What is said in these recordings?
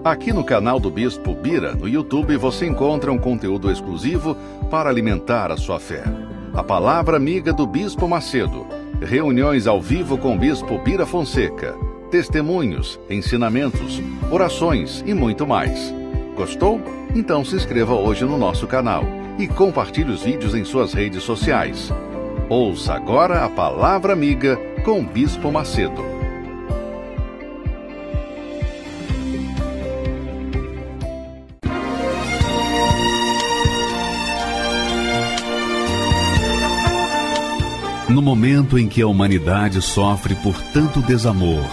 Aqui no canal do Bispo Bira, no YouTube, você encontra um conteúdo exclusivo para alimentar a sua fé. A Palavra Amiga do Bispo Macedo, reuniões ao vivo com o Bispo Bira Fonseca, testemunhos, ensinamentos, orações e muito mais. Gostou? Então se inscreva hoje no nosso canal e compartilhe os vídeos em suas redes sociais. Ouça agora a Palavra Amiga com o Bispo Macedo. No momento em que a humanidade sofre por tanto desamor,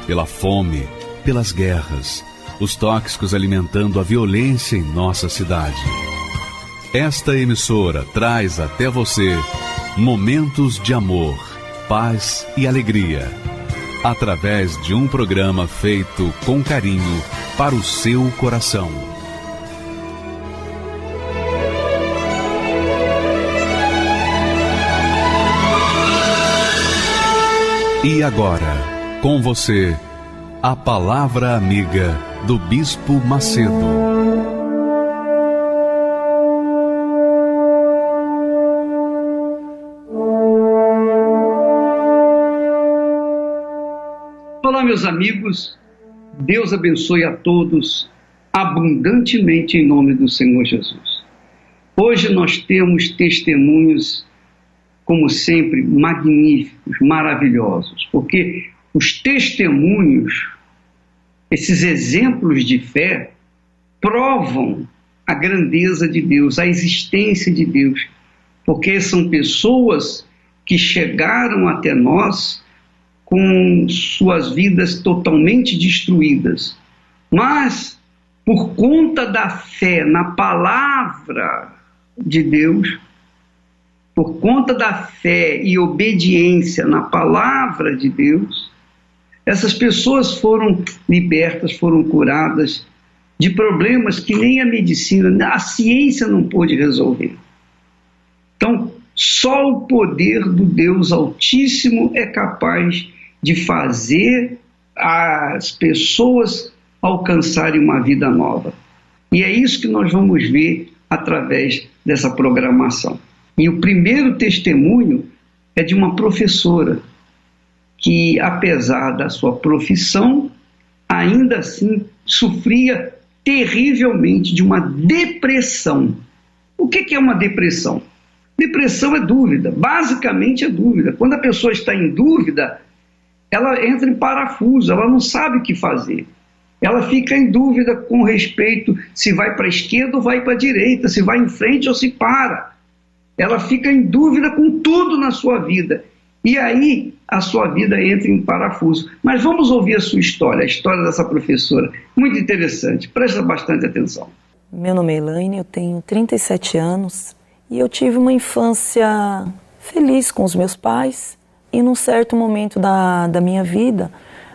pela fome, pelas guerras, os tóxicos alimentando a violência em nossa cidade, esta emissora traz até você momentos de amor, paz e alegria, através de um programa feito com carinho para o seu coração. E agora, com você, a Palavra Amiga do Bispo Macedo. Olá, meus amigos, Deus abençoe a todos abundantemente em nome do Senhor Jesus. Hoje nós temos testemunhos, como sempre, magníficos, maravilhosos, porque os testemunhos, esses exemplos de fé, provam a grandeza de Deus, a existência de Deus, porque são pessoas que chegaram até nós com suas vidas totalmente destruídas, mas por conta da fé na palavra de Deus, por conta da fé e obediência na palavra de Deus, essas pessoas foram libertas, foram curadas de problemas que nem a medicina, a ciência não pôde resolver. Então, só o poder do Deus Altíssimo é capaz de fazer as pessoas alcançarem uma vida nova. E é isso que nós vamos ver através dessa programação. E o primeiro testemunho é de uma professora que, apesar da sua profissão, ainda assim sofria terrivelmente de uma depressão. O que é uma depressão? Depressão é dúvida, basicamente é dúvida. Quando a pessoa está em dúvida, ela entra em parafuso, ela não sabe o que fazer. Ela fica em dúvida com respeito se vai para a esquerda ou vai para a direita, se vai em frente ou se para. Ela fica em dúvida com tudo na sua vida. E aí a sua vida entra em parafuso. Mas vamos ouvir a sua história, a história dessa professora. Muito interessante, presta bastante atenção. Meu nome é Elaine, eu tenho 37 anos e eu tive uma infância feliz com os meus pais. E num certo momento da minha vida,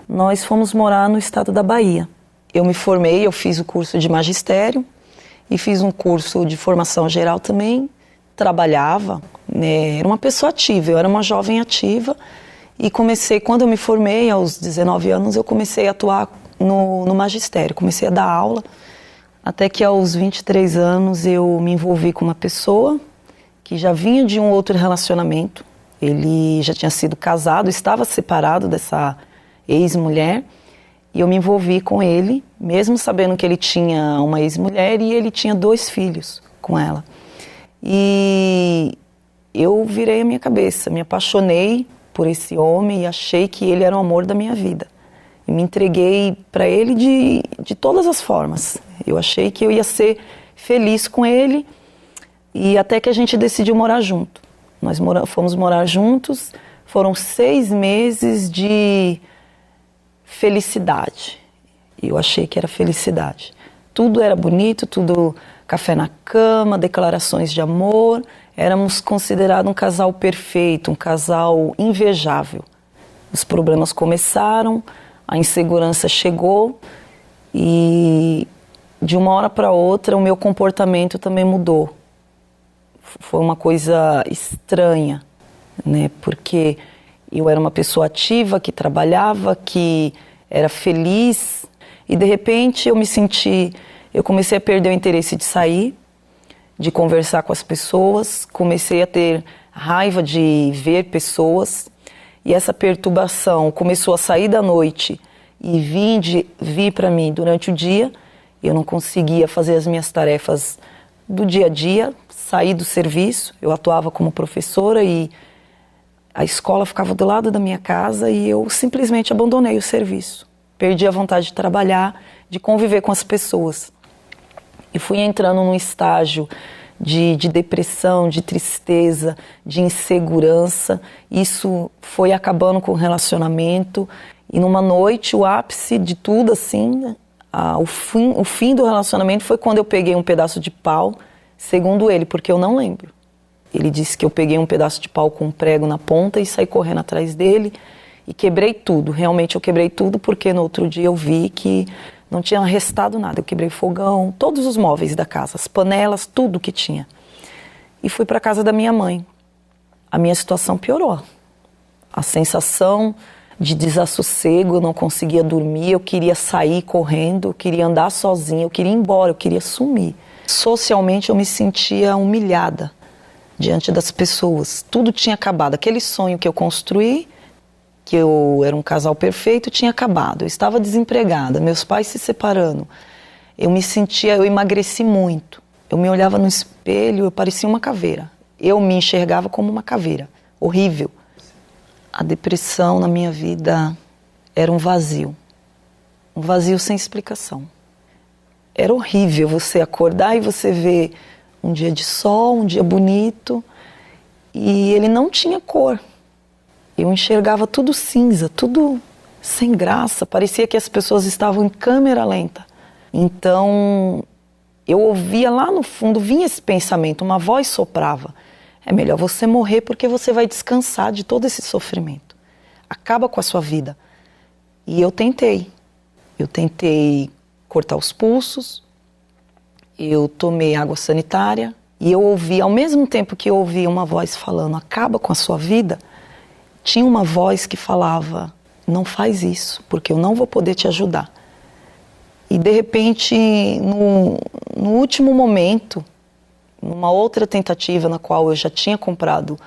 nós fomos morar no estado da Bahia. Eu me formei, eu fiz o curso de magistério e fiz um curso de formação geral também. Trabalhava, né, era uma pessoa ativa, eu era uma jovem ativa e comecei, quando eu me formei, aos 19 anos, eu comecei a atuar no magistério, comecei a dar aula, até que aos 23 anos eu me envolvi com uma pessoa que já vinha de um outro relacionamento, ele já tinha sido casado, estava separado dessa ex-mulher, e eu me envolvi com ele, mesmo sabendo que ele tinha uma ex-mulher e ele tinha 2 filhos com ela. E eu virei a minha cabeça, me apaixonei por esse homem e achei que ele era o amor da minha vida. E me entreguei para ele de todas as formas. Eu achei que eu ia ser feliz com ele e até que a gente decidiu morar junto. Nós fomos morar juntos, foram 6 meses de felicidade. E eu achei que era felicidade. Tudo era bonito, tudo... Café na cama, declarações de amor, éramos considerados um casal perfeito, um casal invejável. Os problemas começaram, a insegurança chegou e de uma hora para outra o meu comportamento também mudou. Foi uma coisa estranha, né? Porque eu era uma pessoa ativa, que trabalhava, que era feliz. E de repente eu comecei a perder o interesse de sair, de conversar com as pessoas, comecei a ter raiva de ver pessoas, e essa perturbação começou a sair da noite e vir para mim durante o dia. Eu não conseguia fazer as minhas tarefas do dia a dia, sair do serviço. Eu atuava como professora e a escola ficava do lado da minha casa e eu simplesmente abandonei o serviço. Perdi a vontade de trabalhar, de conviver com as pessoas. E fui entrando num estágio de depressão, de tristeza, de insegurança. Isso foi acabando com o relacionamento. E numa noite, o ápice de tudo, assim, o fim do relacionamento foi quando eu peguei um pedaço de pau, segundo ele, porque eu não lembro. Ele disse que eu peguei um pedaço de pau com um prego na ponta e saí correndo atrás dele e quebrei tudo. Realmente eu quebrei tudo porque no outro dia eu vi que não tinha restado nada. Eu quebrei fogão, todos os móveis da casa, as panelas, tudo que tinha. E fui para a casa da minha mãe. A minha situação piorou. A sensação de desassossego, eu não conseguia dormir, eu queria sair correndo, eu queria andar sozinha, eu queria ir embora, eu queria sumir. Socialmente eu me sentia humilhada diante das pessoas. Tudo tinha acabado. Aquele sonho que eu construí, que eu era um casal perfeito, tinha acabado. Eu estava desempregada, meus pais se separando. Eu emagreci muito. Eu me olhava no espelho, eu parecia uma caveira. Eu me enxergava como uma caveira. Horrível. A depressão na minha vida era um vazio sem explicação. Era horrível você acordar e você ver um dia de sol, um dia bonito, e ele não tinha cor. Eu enxergava tudo cinza, tudo sem graça, parecia que as pessoas estavam em câmera lenta. Então, eu ouvia lá no fundo, vinha esse pensamento, uma voz soprava: é melhor você morrer porque você vai descansar de todo esse sofrimento. Acaba com a sua vida. E eu tentei cortar os pulsos, eu tomei água sanitária e eu ouvi, ao mesmo tempo que eu ouvia uma voz falando, acaba com a sua vida, tinha uma voz que falava, não faz isso, porque eu não vou poder te ajudar. E de repente, no último momento, numa outra tentativa na qual eu já tinha comprado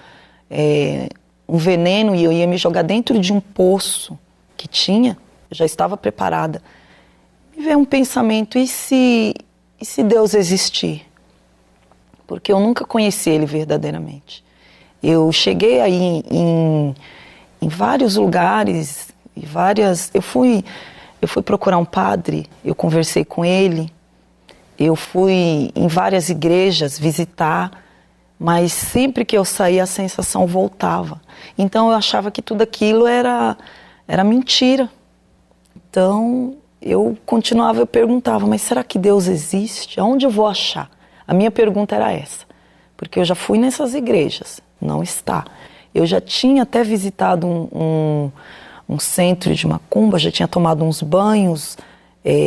um veneno e eu ia me jogar dentro de um poço que tinha, eu já estava preparada, me veio um pensamento, e se Deus existir? Porque eu nunca conheci Ele verdadeiramente. Eu cheguei aí em vários lugares, eu fui procurar um padre, eu conversei com ele, eu fui em várias igrejas visitar, mas sempre que eu saía a sensação voltava. Então eu achava que tudo aquilo era mentira. Então eu perguntava, mas será que Deus existe? Aonde eu vou achar? A minha pergunta era essa, porque eu já fui nessas igrejas, não está. Eu já tinha até visitado um centro de macumba, já tinha tomado uns banhos,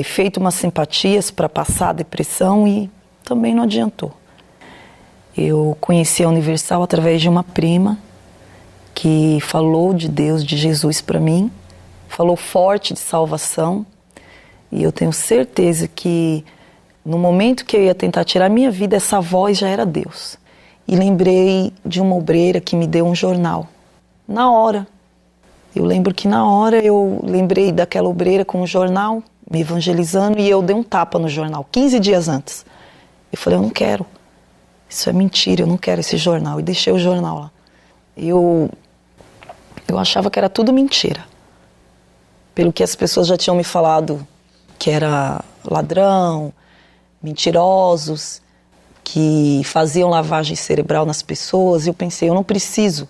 feito umas simpatias para passar a depressão e também não adiantou. Eu conheci a Universal através de uma prima que falou de Deus, de Jesus para mim, falou forte de salvação, e eu tenho certeza que no momento que eu ia tentar tirar minha vida, essa voz já era Deus. E lembrei de uma obreira que me deu um jornal. Na hora. Eu lembro que na hora eu lembrei daquela obreira com um jornal, me evangelizando, e eu dei um tapa no jornal, 15 dias antes. Eu falei, eu não quero. Isso é mentira, eu não quero esse jornal. E deixei o jornal lá. Eu achava que era tudo mentira. Pelo que as pessoas já tinham me falado, que era ladrão, mentirosos, que faziam lavagem cerebral nas pessoas, e eu pensei, eu não preciso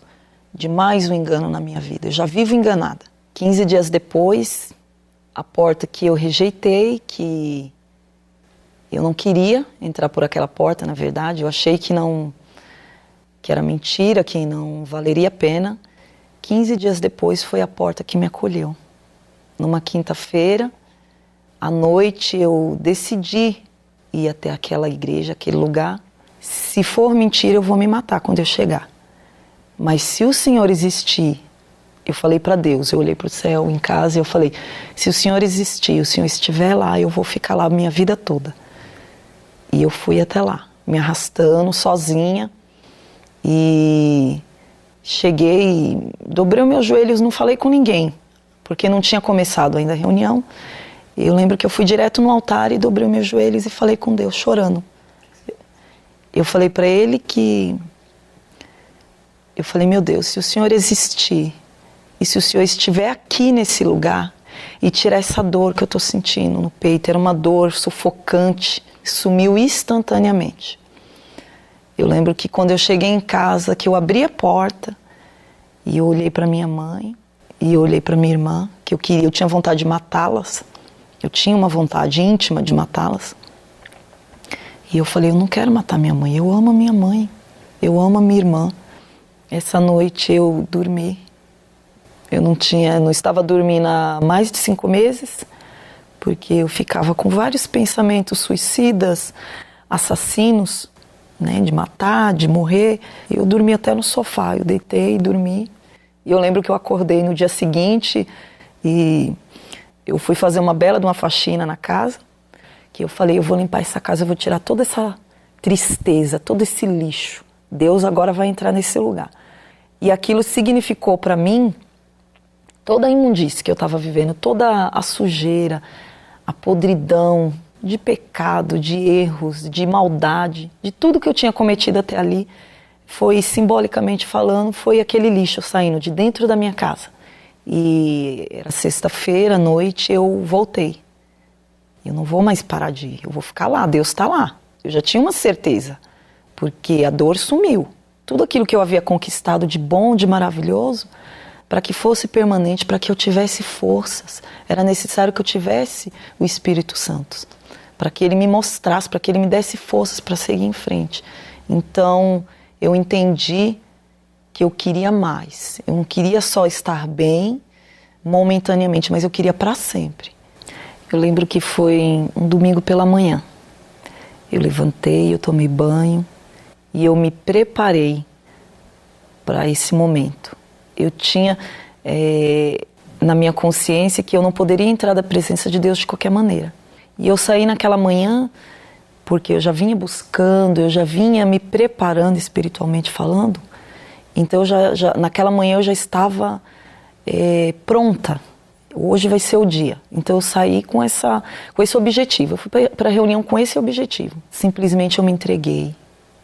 de mais um engano na minha vida, eu já vivo enganada. 15 dias depois, a porta que eu rejeitei, que eu não queria entrar por aquela porta, na verdade, eu achei que era mentira, que não valeria a pena. 15 dias depois foi a porta que me acolheu. Numa quinta-feira, à noite, eu decidi ir até aquela igreja, aquele lugar. Se for mentira, eu vou me matar quando eu chegar. Mas se o Senhor existir, eu falei para Deus, eu olhei para o céu em casa e eu falei, se o Senhor existir, o Senhor estiver lá, eu vou ficar lá a minha vida toda. E eu fui até lá, me arrastando sozinha, e cheguei, dobrei os meus joelhos, não falei com ninguém, porque não tinha começado ainda a reunião. Eu lembro que eu fui direto no altar e dobrei os meus joelhos e falei com Deus, chorando. Eu falei para Ele que... Eu falei, meu Deus, se o Senhor existir, e se o Senhor estiver aqui nesse lugar, e tirar essa dor que eu estou sentindo no peito, era uma dor sufocante, sumiu instantaneamente. Eu lembro que quando eu cheguei em casa, que eu abri a porta, e eu olhei para minha mãe, e eu olhei para minha irmã, que eu tinha vontade de matá-las, eu tinha uma vontade íntima de matá-las, e eu falei, eu não quero matar minha mãe, eu amo a minha mãe, eu amo a minha irmã. Essa noite eu dormi, eu não estava dormindo há mais de 5 meses, porque eu ficava com vários pensamentos suicidas, assassinos, né, de matar, de morrer. Eu dormi até no sofá, eu deitei e dormi. E eu lembro que eu acordei no dia seguinte e eu fui fazer uma bela de uma faxina na casa, que eu falei, eu vou limpar essa casa, eu vou tirar toda essa tristeza, todo esse lixo. Deus agora vai entrar nesse lugar. E aquilo significou para mim toda a imundície que eu estava vivendo, toda a sujeira, a podridão de pecado, de erros, de maldade, de tudo que eu tinha cometido até ali. Foi, simbolicamente falando, foi aquele lixo saindo de dentro da minha casa. E era sexta-feira à noite, eu voltei. Eu não vou mais parar de ir, eu vou ficar lá, Deus está lá. Eu já tinha uma certeza, porque a dor sumiu. Tudo aquilo que eu havia conquistado de bom, de maravilhoso, para que fosse permanente, para que eu tivesse forças, era necessário que eu tivesse o Espírito Santo, para que Ele me mostrasse, para que Ele me desse forças para seguir em frente. Então, eu entendi que eu queria mais. Eu não queria só estar bem momentaneamente, mas eu queria para sempre. Eu lembro que foi um domingo pela manhã. Eu levantei, eu tomei banho e eu me preparei para esse momento. Eu tinha na minha consciência que eu não poderia entrar da presença de Deus de qualquer maneira. E eu saí naquela manhã porque eu já vinha buscando, eu já vinha me preparando espiritualmente falando. Então naquela manhã eu já estava pronta. Hoje vai ser o dia. Então eu saí com esse objetivo. Eu fui para a reunião com esse objetivo. Simplesmente eu me entreguei.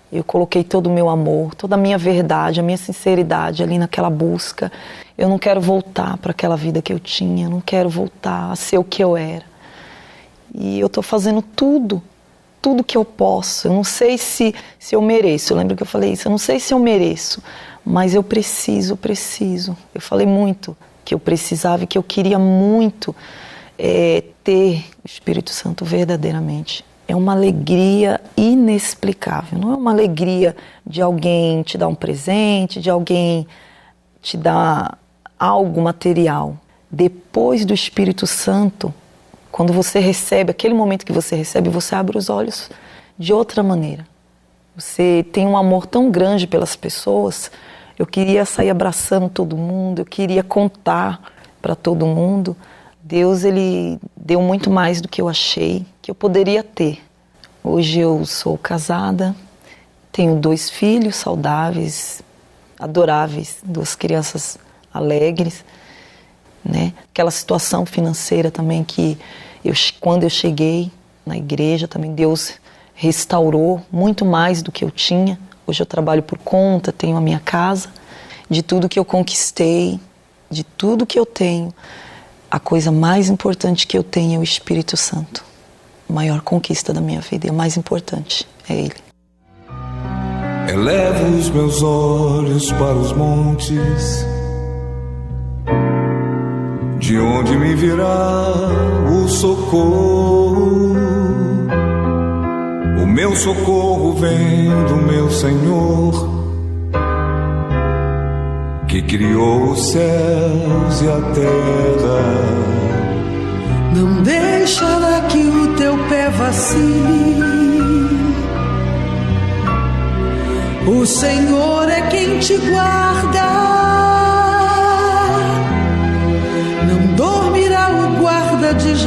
Eu coloquei todo o meu amor, toda a minha verdade, a minha sinceridade ali naquela busca. Eu não quero voltar para aquela vida que eu tinha, eu não quero voltar a ser o que eu era. E eu estou fazendo tudo que eu posso. Eu não sei se eu mereço. Eu lembro que eu falei isso, eu não sei se eu mereço, mas eu preciso. Eu falei muito que eu precisava e que eu queria muito ter o Espírito Santo verdadeiramente. É uma alegria inexplicável. Não é uma alegria de alguém te dar um presente, de alguém te dar algo material. Depois do Espírito Santo, quando você recebe, aquele momento que você recebe, você abre os olhos de outra maneira. Você tem um amor tão grande pelas pessoas. Eu queria sair abraçando todo mundo, eu queria contar para todo mundo. Deus, Ele deu muito mais do que eu achei que eu poderia ter. Hoje eu sou casada, tenho 2 filhos saudáveis, adoráveis, 2 crianças alegres, né? Aquela situação financeira também que quando eu cheguei na igreja, também Deus restaurou muito mais do que eu tinha. Hoje eu trabalho por conta, tenho a minha casa. De tudo que eu conquistei, de tudo que eu tenho, a coisa mais importante que eu tenho é o Espírito Santo. A maior conquista da minha vida e a mais importante é Ele. Elevo os meus olhos para os montes, de onde me virá o socorro. O meu socorro vem do meu Senhor, que criou os céus e a terra. Não deixará que o teu pé vacile. O Senhor é quem te guarda.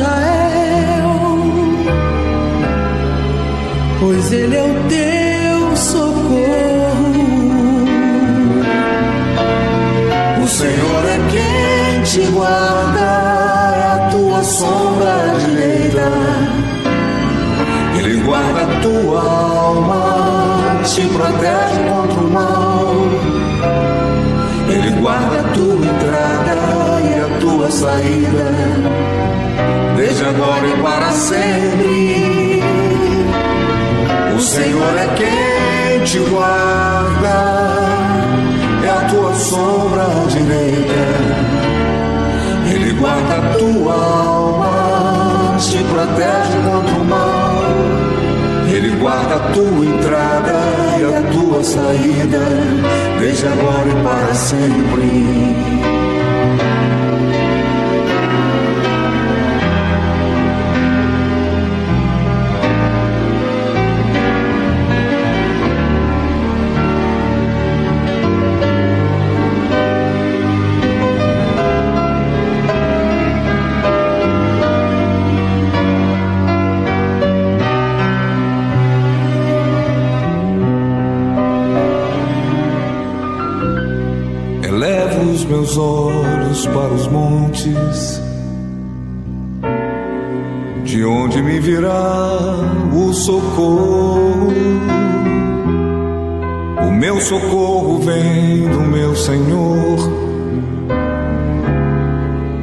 Israel, pois Ele é o teu socorro. O Senhor é quem te guarda, é a tua sombra direita. Ele guarda a tua alma, te protege contra o mal. Ele guarda a tua entrada e a tua saída, desde agora e para sempre. O Senhor é quem te guarda, é a tua sombra direita. Ele guarda a tua alma, te protege contra o mal. Ele guarda a tua entrada e a tua saída, desde agora e para sempre. Meus olhos para os montes, de onde me virá o socorro? O meu socorro vem do meu Senhor,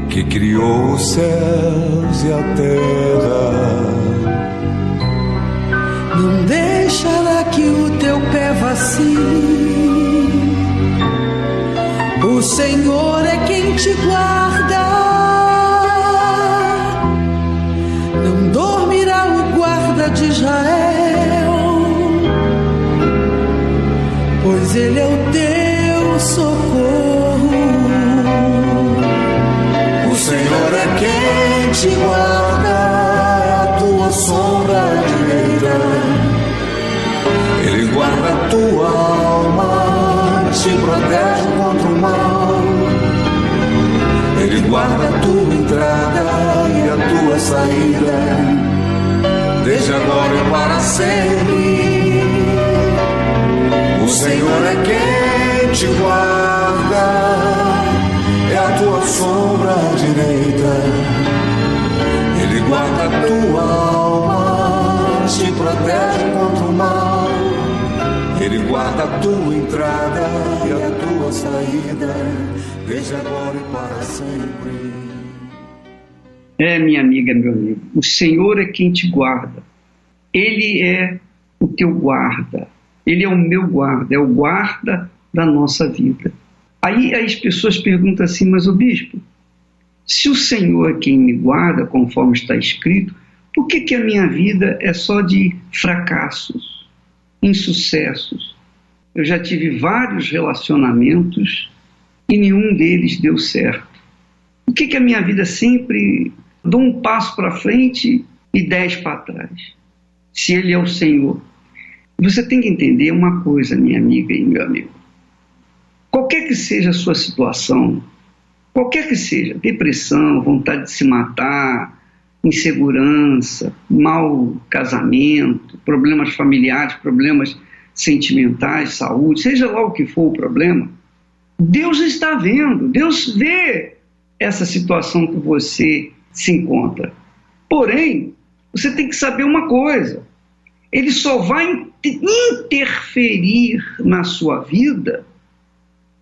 que criou os céus e a terra. Não deixará que o teu pé vacile. O Senhor é quem te guarda, não dormirá o guarda de Israel, pois Ele é o teu socorro. O Senhor é quem te guarda, é a tua sombra direita. Ele guarda a tua alma, te protege contra o mal. Ele guarda a tua entrada e a tua saída, desde agora e para sempre. O Senhor é quem te guarda, é a tua sombra direita. Ele guarda a tua alma, te protege contra o mal. Ele guarda a tua entrada e a tua saída, desde agora e para sempre. Minha amiga, meu amigo, o Senhor é quem te guarda. Ele é o teu guarda. Ele é o meu guarda, é o guarda da nossa vida. Aí as pessoas perguntam assim, mas o bispo, se o Senhor é quem me guarda, conforme está escrito, por que a minha vida é só de fracassos, insucessos? Eu já tive vários relacionamentos e nenhum deles deu certo. Por que a minha vida sempre dou um passo para frente e 10 para trás? Se Ele é o Senhor. Você tem que entender uma coisa, minha amiga e meu amigo. Qualquer que seja a sua situação, qualquer que seja, depressão, vontade de se matar, insegurança, mau casamento, problemas familiares, problemas sentimentais, saúde, seja lá o que for o problema, Deus está vendo, Deus vê essa situação que você se encontra. Porém, você tem que saber uma coisa, Ele só vai interferir na sua vida,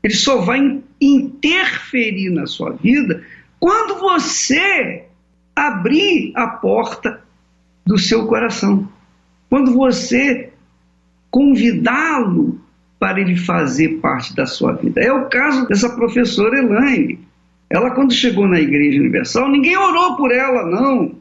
Ele só vai interferir na sua vida quando você abrir a porta do seu coração, quando você convidá-lo para ele fazer parte da sua vida. É o caso dessa professora Elaine. Ela, quando chegou na Igreja Universal, ninguém orou por ela, não.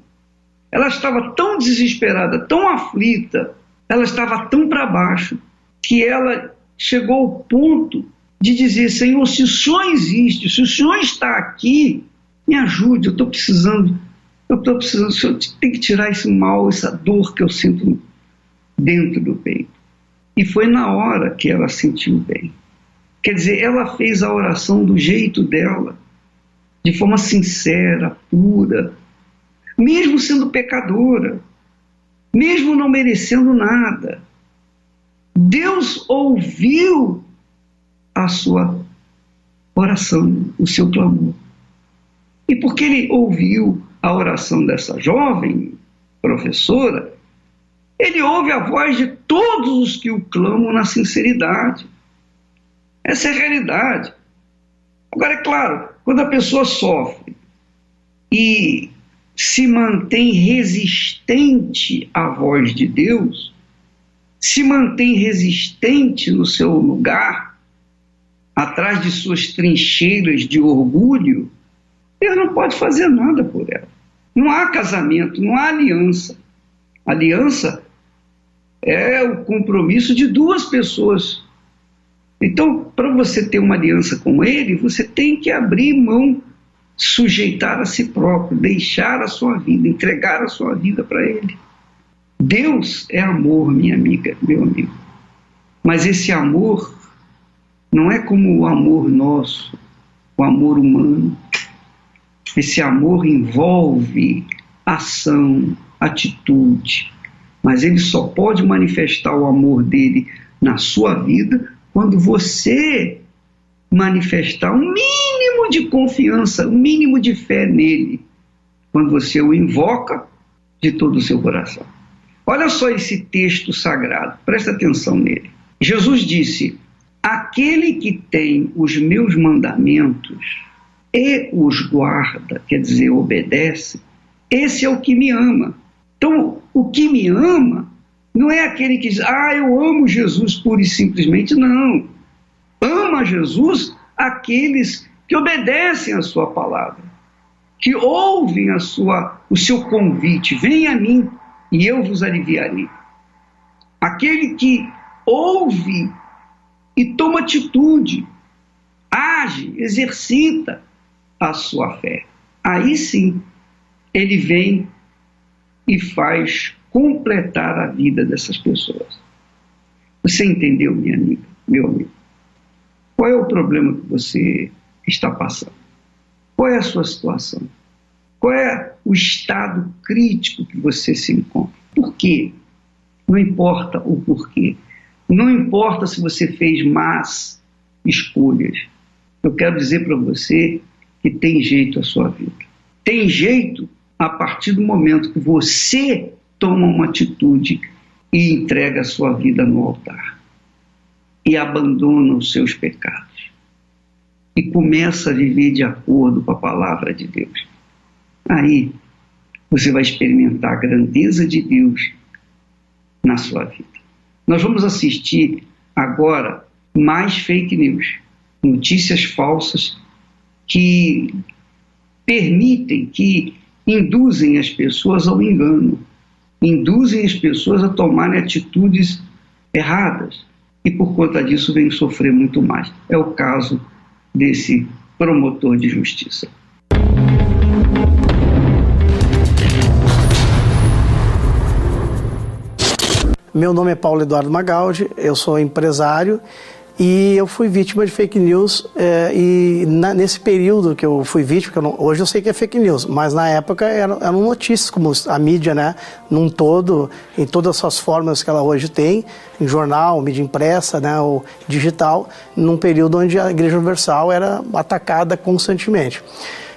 Ela estava tão desesperada, tão aflita, ela estava tão para baixo, que ela chegou ao ponto de dizer, Senhor, se o Senhor existe, se o Senhor está aqui, me ajude, eu estou precisando, o Senhor tem que tirar esse mal, essa dor que eu sinto dentro do peito. E foi na hora que ela sentiu bem. Quer dizer, ela fez a oração do jeito dela, de forma sincera, pura. mesmo sendo pecadora, mesmo não merecendo nada. Deus ouviu a sua oração, o seu clamor. E porque ele ouviu a oração dessa jovem professora, ele ouve a voz de todos os que o clamam na sinceridade. Essa é a realidade. Agora, é claro, quando a pessoa sofre e se mantém resistente à voz de Deus, se mantém resistente no seu lugar, atrás de suas trincheiras de orgulho, Deus não pode fazer nada por ela. Não há casamento, não há aliança. Aliança é o compromisso de duas pessoas. Então, para você ter uma aliança com ele, você tem que abrir mão, sujeitar a si próprio, deixar a sua vida, entregar a sua vida para ele. Deus é amor, minha amiga, meu amigo. Mas esse amor não é como o amor nosso, o amor humano. Esse amor envolve ação, atitude. Mas ele só pode manifestar o amor dele na sua vida quando você manifestar um mínimo de confiança, um mínimo de fé nele. Quando você o invoca de todo o seu coração. Olha só esse texto sagrado, presta atenção nele. Jesus disse: aquele que tem os meus mandamentos e os guarda, quer dizer, obedece, esse é o que me ama. Então, o que me ama não é aquele que diz, eu amo Jesus pura e simplesmente, não. Ama Jesus aqueles que obedecem a sua palavra, que ouvem o seu convite, venha a mim e eu vos aliviarei. Aquele que ouve e toma atitude, age, exercita a sua fé. Aí sim, ele vem e faz completar a vida dessas pessoas. Você entendeu, minha amiga, meu amigo? Qual é o problema que você está passando? Qual é a sua situação? Qual é o estado crítico que você se encontra? Por quê? Não importa o porquê. Não importa se você fez más escolhas. Eu quero dizer para você que tem jeito a sua vida. Tem jeito a partir do momento que você toma uma atitude e entrega a sua vida no altar. E abandona os seus pecados. E começa a viver de acordo com a palavra de Deus. Aí você vai experimentar a grandeza de Deus na sua vida. Nós vamos assistir agora mais fake news, notícias falsas que permitem, que induzem as pessoas ao engano, induzem as pessoas a tomarem atitudes erradas e por conta disso vêm sofrer muito mais. É o caso desse promotor de justiça. Meu nome é Paulo Eduardo Magaldi, eu sou empresário e eu fui vítima de fake news nesse período que eu fui vítima, hoje eu sei que é fake news, mas na época eram notícias como a mídia, né, num todo, em todas as suas formas que ela hoje tem, em jornal, mídia impressa, né, ou digital, num período onde a Igreja Universal era atacada constantemente.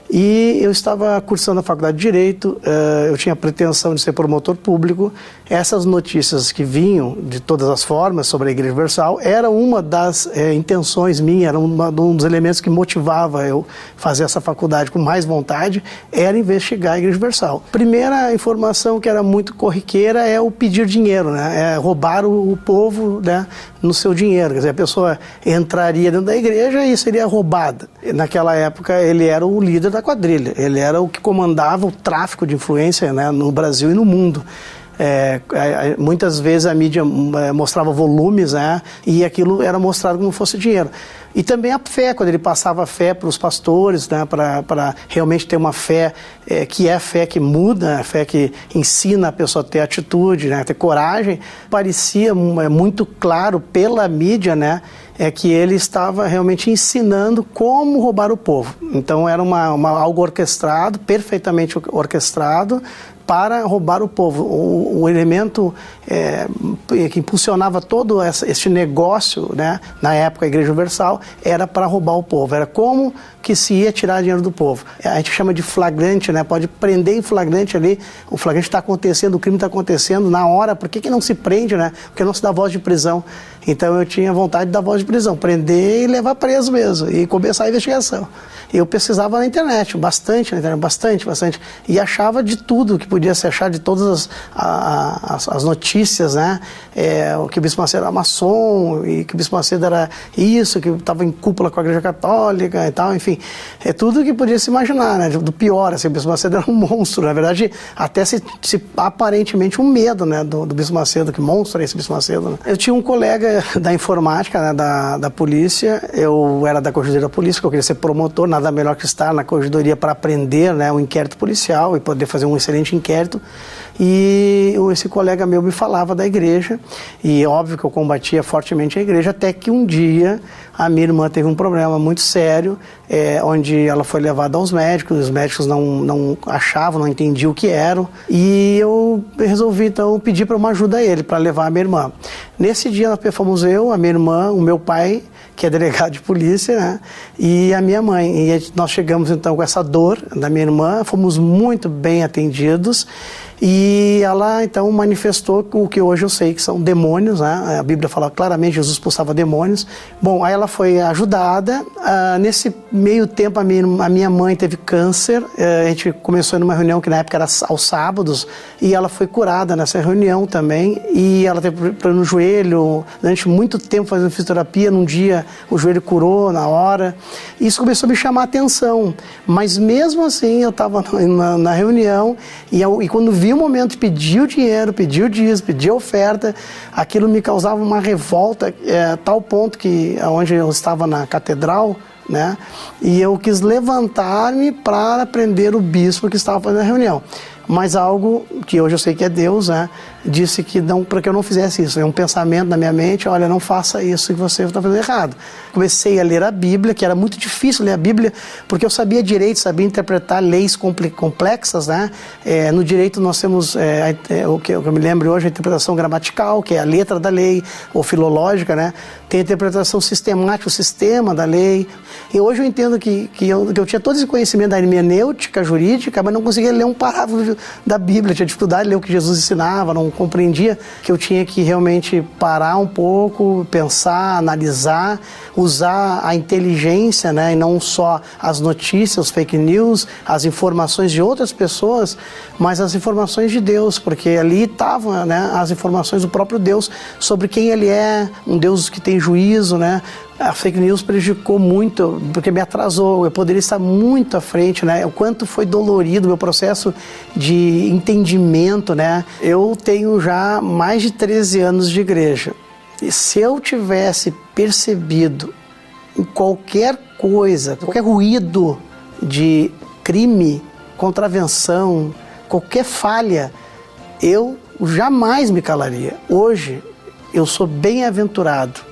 E eu estava cursando a faculdade de Direito, eu tinha a pretensão de ser promotor público. Essas notícias que vinham de todas as formas sobre a Igreja Universal era uma das intenções minhas, era um dos elementos que motivava eu fazer essa faculdade com mais vontade, era investigar a Igreja Universal. Primeira informação que era muito corriqueira é o pedir dinheiro, né? É roubar o povo, né, no seu dinheiro. Quer dizer, a pessoa entraria dentro da igreja e seria roubada. Naquela época ele era o líder da quadrilha, ele era o que comandava o tráfico de influência, né, no Brasil e no mundo. Muitas vezes a mídia mostrava volumes, né? E aquilo era mostrado como fosse dinheiro. E também a fé, quando ele passava a fé para os pastores, né, para realmente ter uma fé que é a fé que muda, a fé que ensina a pessoa a ter atitude, né, a ter coragem, parecia muito claro pela mídia, né, que ele estava realmente ensinando como roubar o povo. Então era algo orquestrado, perfeitamente orquestrado, para roubar o povo. O elemento que impulsionava todo este negócio, né, na época a Igreja Universal, era para roubar o povo. Era como que se ia tirar dinheiro do povo. A gente chama de flagrante, né? Pode prender em flagrante ali, o flagrante está acontecendo, o crime está acontecendo na hora, por que não se prende, né? Porque não se dá voz de prisão. Então eu tinha vontade de dar voz de prisão, prender e levar preso mesmo, e começar a investigação. Eu pesquisava na internet, bastante, bastante, e achava de tudo que podia se achar, de todas as notícias, né? Que o Bispo Macedo era maçom, e que o Bispo Macedo era isso, que estava em cúpula com a Igreja Católica e tal, enfim. É tudo que podia se imaginar, né? Do pior, assim, o Bispo Macedo era um monstro, na verdade, até aparentemente um medo, né? Do Bispo Macedo, que monstro é esse Bispo Macedo, né? Eu tinha um colega da informática, né? da polícia, eu era da Corregedoria da Polícia, porque eu queria ser promotor, nada melhor que estar na corregedoria para aprender, né, um inquérito policial e poder fazer um excelente inquérito. E esse colega meu me falava da igreja, e óbvio que eu combatia fortemente a igreja, até que um dia a minha irmã teve um problema muito sério, onde ela foi levada aos médicos, os médicos não achavam, não entendiam o que eram, e eu resolvi então pedir para uma ajuda a ele, para levar a minha irmã. Nesse dia fomos eu, a minha irmã, o meu pai, que é delegado de polícia, né, e a minha mãe. E nós chegamos então com essa dor da minha irmã, fomos muito bem atendidos, e ela então manifestou o que hoje eu sei que são demônios, né? A Bíblia fala claramente, Jesus expulsava demônios. Bom, aí ela foi ajudada. Nesse meio tempo a minha mãe teve câncer. A gente começou numa reunião que na época era aos sábados, e ela foi curada nessa reunião também, e ela teve problema no joelho, durante muito tempo fazendo fisioterapia. Num dia o joelho curou na hora. Isso começou a me chamar a atenção, mas mesmo assim eu estava na reunião, e quando vi o momento de pedir o dinheiro, pedir o dízimo, pedir a oferta, aquilo me causava uma revolta, a tal ponto que onde eu estava na catedral, né, e eu quis levantar-me para prender o bispo que estava fazendo a reunião. Mas algo que hoje eu sei que é Deus, né, disse que não, para que eu não fizesse isso. É um pensamento na minha mente, olha, não faça isso que você está fazendo errado. Comecei a ler a Bíblia, que era muito difícil ler a Bíblia, porque eu sabia direito, sabia interpretar leis complexas, né? No direito nós temos, o que eu me lembro hoje, a interpretação gramatical, que é a letra da lei, ou filológica, né? Tem a interpretação sistemática, o sistema da lei. E hoje eu entendo que eu tinha todo esse conhecimento da hermenêutica jurídica, mas não conseguia ler um parágrafo da Bíblia, tinha dificuldade de ler o que Jesus ensinava, não compreendia que eu tinha que realmente parar um pouco, pensar, analisar, usar a inteligência, né, e não só as notícias, os fake news, as informações de outras pessoas, mas as informações de Deus, porque ali estavam, né, as informações do próprio Deus sobre quem Ele é, um Deus que tem juízo, né? A fake news prejudicou muito, porque me atrasou, eu poderia estar muito à frente, né? O quanto foi dolorido o meu processo de entendimento, né? Eu tenho já mais de 13 anos de igreja, e se eu tivesse percebido em qualquer coisa, qualquer ruído de crime, contravenção, qualquer falha, eu jamais me calaria. Hoje, eu sou bem-aventurado.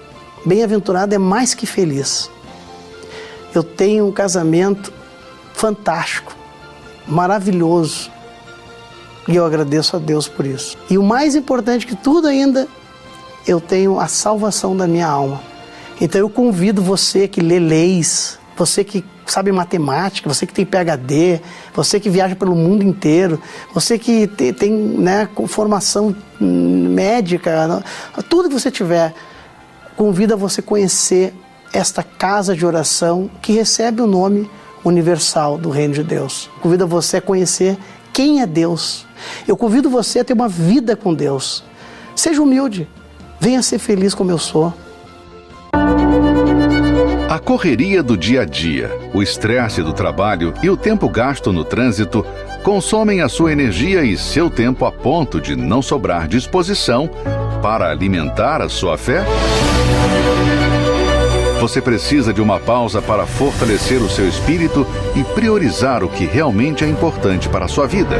Bem-aventurado é mais que feliz. Eu tenho um casamento fantástico, maravilhoso, e eu agradeço a Deus por isso. E o mais importante que tudo ainda, eu tenho a salvação da minha alma. Então eu convido você que lê leis, você que sabe matemática, você que tem PhD, você que viaja pelo mundo inteiro, você que tem, né, formação médica, tudo que você tiver, convida você a conhecer esta casa de oração que recebe o nome universal do Reino de Deus. Convido você a conhecer quem é Deus. Eu convido você a ter uma vida com Deus. Seja humilde, venha ser feliz como eu sou. A correria do dia a dia, o estresse do trabalho e o tempo gasto no trânsito consomem a sua energia e seu tempo a ponto de não sobrar disposição para alimentar a sua fé? Você precisa de uma pausa para fortalecer o seu espírito e priorizar o que realmente é importante para a sua vida.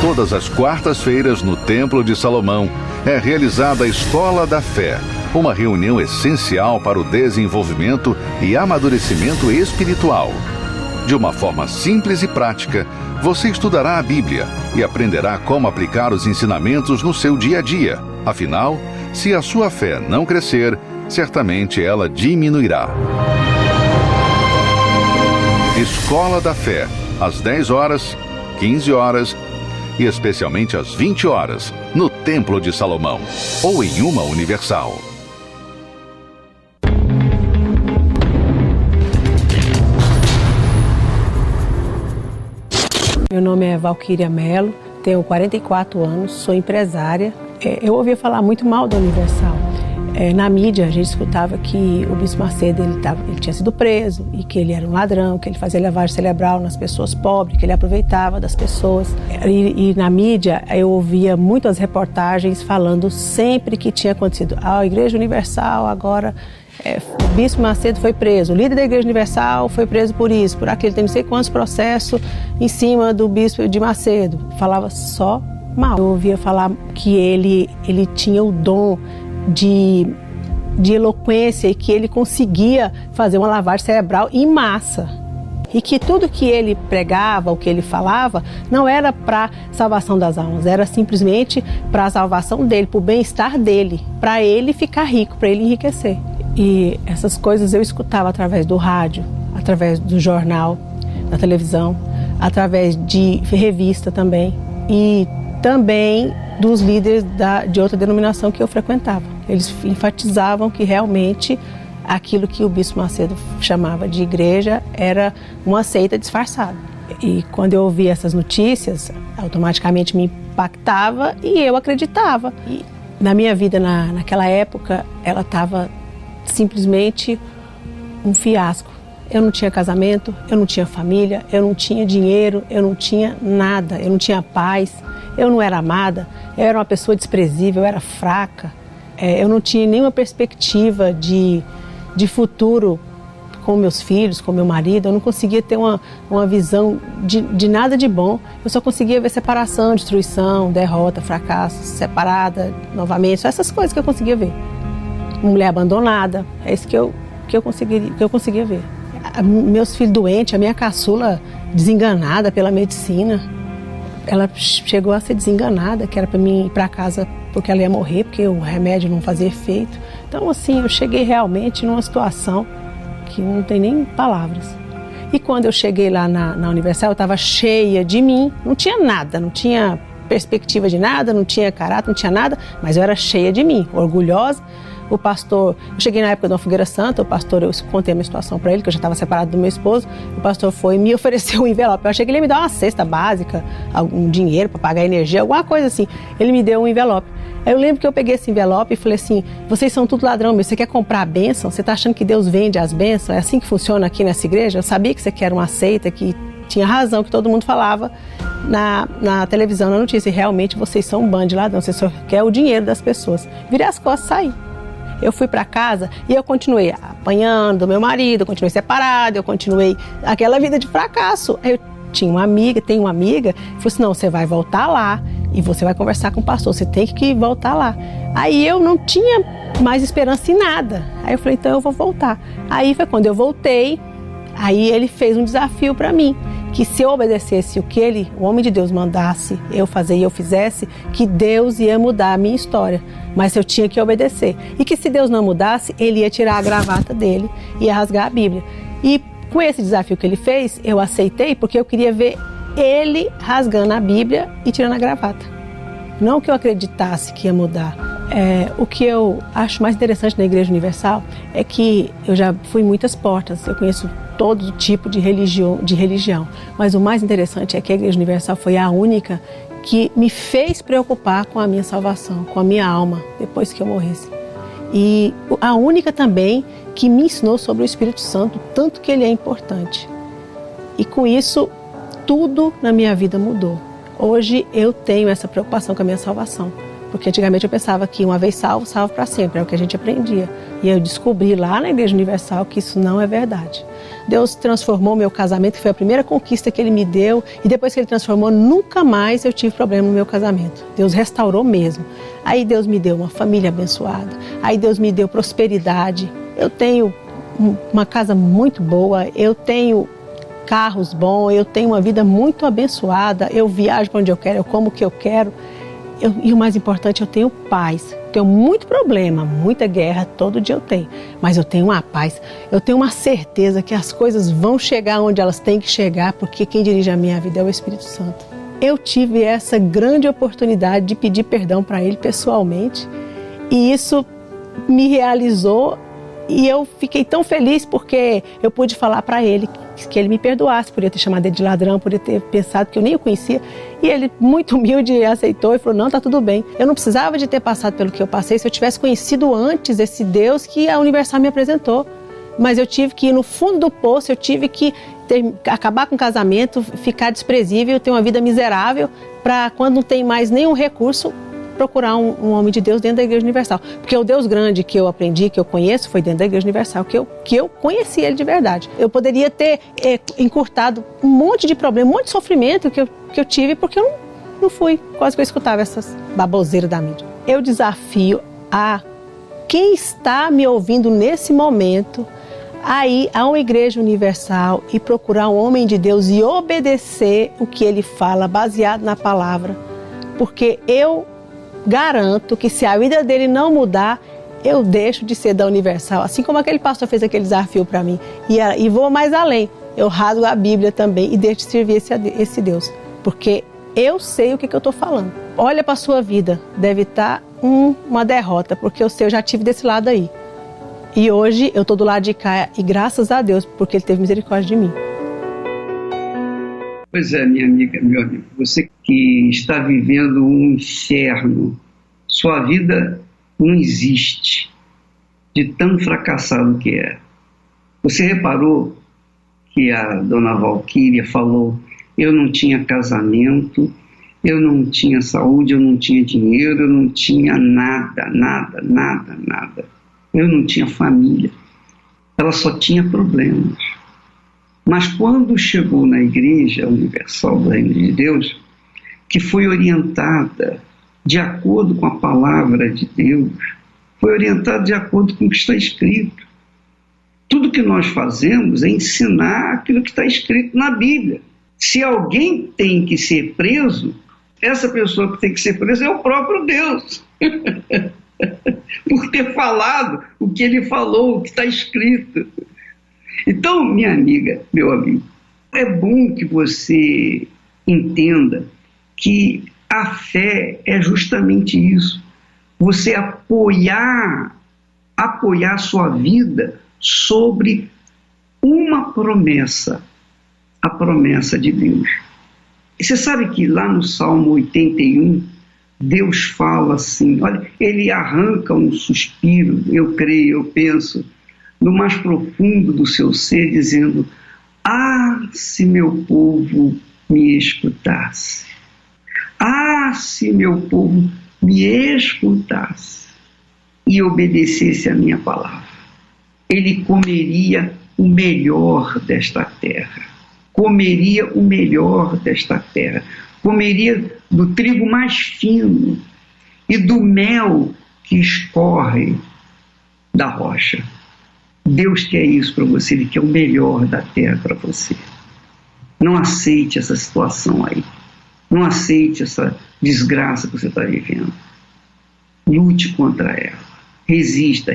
Todas as quartas-feiras no Templo de Salomão é realizada a Escola da Fé, uma reunião essencial para o desenvolvimento e amadurecimento espiritual. De uma forma simples e prática, você estudará a Bíblia e aprenderá como aplicar os ensinamentos no seu dia a dia. Afinal, se a sua fé não crescer, certamente ela diminuirá. Escola da Fé, às 10 horas, 15 horas e especialmente às 20 horas, no Templo de Salomão ou em uma Universal. Meu nome é Valquíria Melo, tenho 44 anos, sou empresária. Eu ouvia falar muito mal da Universal. Na mídia a gente escutava que o Bispo Macedo ele tinha sido preso e que ele era um ladrão, que ele fazia lavagem cerebral nas pessoas pobres, que ele aproveitava das pessoas. E na mídia eu ouvia muitas reportagens falando sempre que tinha acontecido. A Igreja Universal agora, o Bispo Macedo foi preso, o líder da Igreja Universal foi preso por isso, por aquilo, tem não sei quantos processos em cima do Bispo de Macedo. Falava só mal. Eu ouvia falar que ele tinha o dom de eloquência e que ele conseguia fazer uma lavagem cerebral em massa. E que tudo que ele pregava, o que ele falava, não era para salvação das almas, era simplesmente para a salvação dele, para o bem-estar dele, para ele ficar rico, para ele enriquecer. E essas coisas eu escutava através do rádio, através do jornal, da televisão, através de revista também. E também dos líderes de outra denominação que eu frequentava. Eles enfatizavam que realmente aquilo que o Bispo Macedo chamava de igreja era uma seita disfarçada. E quando eu ouvia essas notícias, automaticamente me impactava e eu acreditava. E na minha vida, naquela época, ela estava simplesmente um fiasco. Eu não tinha casamento, eu não tinha família, eu não tinha dinheiro, eu não tinha nada, eu não tinha paz, eu não era amada, eu era uma pessoa desprezível, eu era fraca, eu não tinha nenhuma perspectiva de futuro com meus filhos, com meu marido, eu não conseguia ter uma visão de nada de bom, eu só conseguia ver separação, destruição, derrota, fracasso, separada novamente, só essas coisas que eu conseguia ver. Uma mulher abandonada, é isso que eu conseguia ver. Meus filhos doentes, a minha caçula desenganada pela medicina, ela chegou a ser desenganada, que era para mim ir para casa porque ela ia morrer, porque o remédio não fazia efeito. Então, assim, eu cheguei realmente numa situação que não tem nem palavras. E quando eu cheguei lá na Universal, eu estava cheia de mim, não tinha nada, não tinha perspectiva de nada, não tinha caráter, não tinha nada, mas eu era cheia de mim, orgulhosa. O pastor, eu cheguei na época de uma fogueira santa, o pastor, eu contei a minha situação para ele, que eu já estava separado do meu esposo, o pastor foi e me ofereceu um envelope. Eu achei que ele ia me dar uma cesta básica, algum dinheiro para pagar energia, alguma coisa assim. Ele me deu um envelope. Aí eu lembro que eu peguei esse envelope e falei assim, vocês são tudo ladrão, meu, você quer comprar a bênção? Você está achando que Deus vende as bênçãos? É assim que funciona aqui nessa igreja? Eu sabia que você quer uma seita, que tinha razão, que todo mundo falava na televisão, na notícia, e realmente vocês são um bando de ladrão, você só quer o dinheiro das pessoas. Virei as costas e saí. Eu fui para casa e eu continuei apanhando do meu marido, eu continuei separada, eu continuei aquela vida de fracasso. Eu tinha uma amiga, tenho uma amiga, que falou assim, não, você vai voltar lá e você vai conversar com o pastor, você tem que voltar lá. Aí eu não tinha mais esperança em nada. Aí eu falei, então eu vou voltar. Aí foi quando eu voltei, aí ele fez um desafio para mim, que se eu obedecesse o que o homem de Deus mandasse eu fazer e eu fizesse, que Deus ia mudar a minha história. Mas eu tinha que obedecer. E que se Deus não mudasse, ele ia tirar a gravata dele e ia rasgar a Bíblia. E com esse desafio que ele fez, eu aceitei porque eu queria ver ele rasgando a Bíblia e tirando a gravata. Não que eu acreditasse que ia mudar. O que eu acho mais interessante na Igreja Universal é que eu já fui em muitas portas, eu conheço todo tipo de religião, mas o mais interessante é que a Igreja Universal foi a única que me fez preocupar com a minha salvação, com a minha alma, depois que eu morresse. E a única também que me ensinou sobre o Espírito Santo, tanto que ele é importante. E com isso, tudo na minha vida mudou. Hoje eu tenho essa preocupação com a minha salvação. Porque antigamente eu pensava que uma vez salvo, salvo para sempre. É o que a gente aprendia. E eu descobri lá na Igreja Universal que isso não é verdade. Deus transformou meu casamento, que foi a primeira conquista que Ele me deu. E depois que Ele transformou, nunca mais eu tive problema no meu casamento. Deus restaurou mesmo. Aí Deus me deu uma família abençoada. Aí Deus me deu prosperidade. Eu tenho uma casa muito boa. Eu tenho carros bons. Eu tenho uma vida muito abençoada. Eu viajo para onde eu quero. Eu como o que eu quero. E o mais importante, eu tenho paz. Tenho muito problema, muita guerra, todo dia eu tenho. Mas eu tenho uma paz, eu tenho uma certeza que as coisas vão chegar onde elas têm que chegar, porque quem dirige a minha vida é o Espírito Santo. Eu tive essa grande oportunidade de pedir perdão para Ele pessoalmente. E isso me realizou e eu fiquei tão feliz porque eu pude falar para Ele que Ele me perdoasse, podia ter chamado Ele de ladrão, podia ter pensado que eu nem o conhecia. E Ele, muito humilde, aceitou e falou, não, tá tudo bem. Eu não precisava de ter passado pelo que eu passei se eu tivesse conhecido antes esse Deus que a Universal me apresentou. Mas eu tive que ir no fundo do poço, eu tive que acabar com o casamento, ficar desprezível, ter uma vida miserável, para quando não tem mais nenhum recurso, procurar um homem de Deus dentro da Igreja Universal. Porque o Deus grande que eu aprendi, que eu conheço, foi dentro da Igreja Universal, que eu conheci Ele de verdade. Eu poderia ter encurtado um monte de problema, um monte de sofrimento que eu tive, porque eu não fui. Quase que eu escutava essas baboseiras da mídia. Eu desafio a quem está me ouvindo nesse momento a ir a uma Igreja Universal e procurar um homem de Deus e obedecer o que ele fala, baseado na palavra. Porque eu garanto que se a vida dele não mudar, eu deixo de ser da Universal. Assim como aquele pastor fez aquele desafio para mim. E vou mais além. Eu rasgo a Bíblia também e deixo de servir esse Deus. Porque eu sei o que eu estou falando. Olha para a sua vida. Deve estar uma derrota, porque eu sei, eu já estive desse lado aí. E hoje eu estou do lado de cá e graças a Deus, porque Ele teve misericórdia de mim. Pois é, minha amiga, meu amigo, você que está vivendo um inferno, sua vida não existe, de tão fracassado que é. Você reparou que a dona Valquíria falou, eu não tinha casamento, eu não tinha saúde, eu não tinha dinheiro, eu não tinha nada. Eu não tinha família, ela só tinha problemas. Mas quando chegou na Igreja Universal do Reino de Deus, que foi orientada de acordo com a palavra de Deus, foi orientada de acordo com o que está escrito. Tudo que nós fazemos é ensinar aquilo que está escrito na Bíblia. Se alguém tem que ser preso, essa pessoa que tem que ser presa é o próprio Deus. Por ter falado o que Ele falou, o que está escrito. Então, minha amiga, meu amigo, é bom que você entenda que a fé é justamente isso. Você apoiar sua vida sobre uma promessa, a promessa de Deus. E você sabe que lá no Salmo 81, Deus fala assim, olha, Ele arranca um suspiro, eu creio, eu penso, no mais profundo do seu ser, dizendo, se meu povo me escutasse. Se meu povo me escutasse e obedecesse a minha palavra. Ele comeria o melhor desta terra. Comeria o melhor desta terra. Comeria do trigo mais fino e do mel que escorre da rocha. Deus quer isso para você, Ele quer o melhor da terra para você. Não aceite essa situação aí. Não aceite essa desgraça que você está vivendo. Lute contra ela. Resista